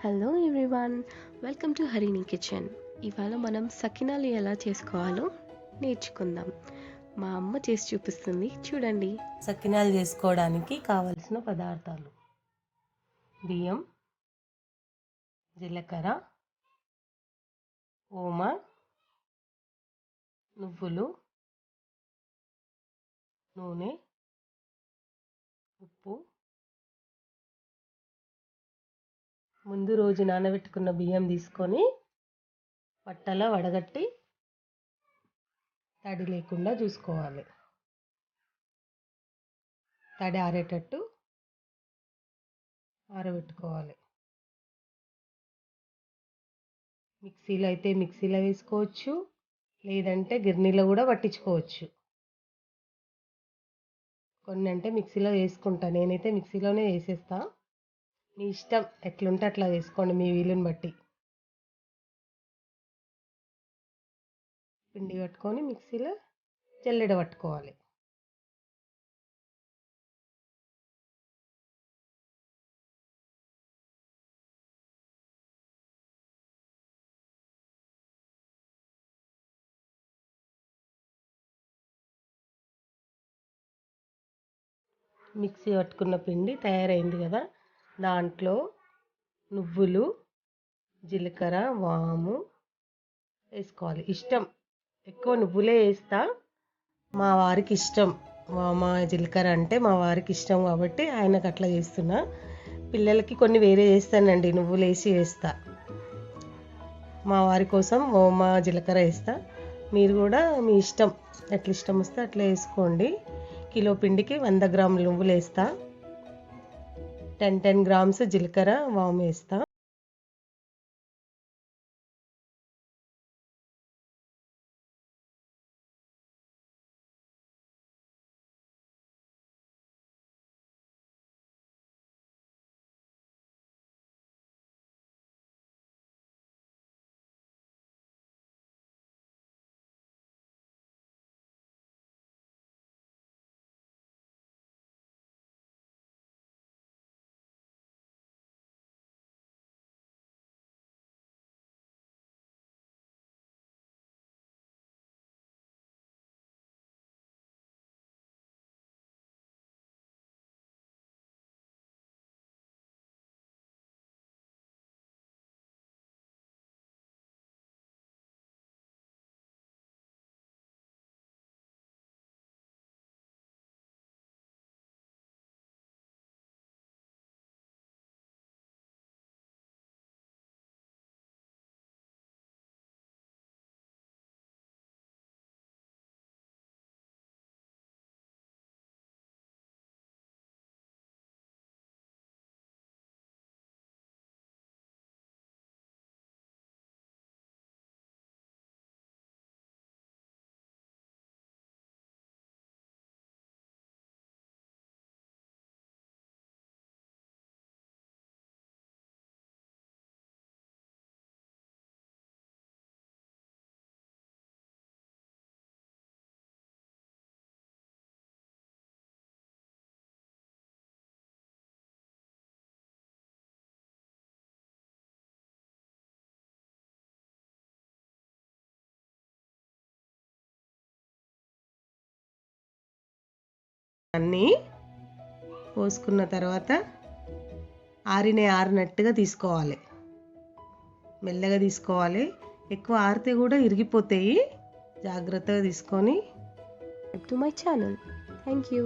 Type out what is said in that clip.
Hello everyone, welcome to Harini kitchen. ఇవాళ మనం సకినాలు ఎలా చేసుకోవాలో నేర్చుకుందాం. మా అమ్మ చేసి చూపిస్తుంది, చూడండి. సకినాలు చేసుకోవడానికి కావలసిన పదార్థాలు: బియ్యం, జీలకర్ర, ఓమ, నువ్వులు, నూనె, ఉప్పు. ముందు రోజు నానబెట్టుకున్న బియ్యం తీసుకొని పట్టలా వడగట్టి తడి లేకుండా చూసుకోవాలి. తడి ఆరేటట్టు ఆరబెట్టుకోవాలి. మిక్సీలో అయితే మిక్సీలో వేసుకోవచ్చు, లేదంటే గిర్నీలో కూడా పట్టించుకోవచ్చు. కొన్ని అంటే మిక్సీలో వేసుకుంటా, నేనైతే మిక్సీలోనే వేసేస్తా. మీ ఇష్టం, ఎట్లుంటే అట్లా వేసుకోండి, మీ వీలుని బట్టి. పిండి పట్టుకొని మిక్సీలో జల్లెడ పట్టుకోవాలి. మిక్సీ పట్టుకున్న పిండి తయారైంది కదా, దాంట్లో నువ్వులు, జీలకర్ర, వాము వేసుకోవాలి. ఇష్టం, ఎక్కువ నువ్వులే వేస్తా. మా వారికి ఇష్టం, మా జీలకర్ర అంటే మా వారికి ఇష్టం కాబట్టి ఆయనకు అట్లా చేస్తున్నా. పిల్లలకి కొన్ని వేరే చేస్తానండి, నువ్వులు వేసి వేస్తా. మా వారి కోసం ఓమ, జీలకర్ర వేస్తా. మీరు కూడా మీ ఇష్టం, ఎట్లా ఇష్టం వస్తే అట్లా వేసుకోండి. కిలో పిండికి 100 గ్రాములు నువ్వులు వేస్తా. 10 గ్రామ్స్ జీలకర్ర, వాము వేస్తా. అన్నీ పోసుకున్న తర్వాత ఆరినట్టుగా తీసుకోవాలి. మెల్లగా తీసుకోవాలి, ఎక్కువ ఆరితే కూడా ఇరిగిపోతాయి. జాగ్రత్తగా తీసుకొని. To my channel. Thank you.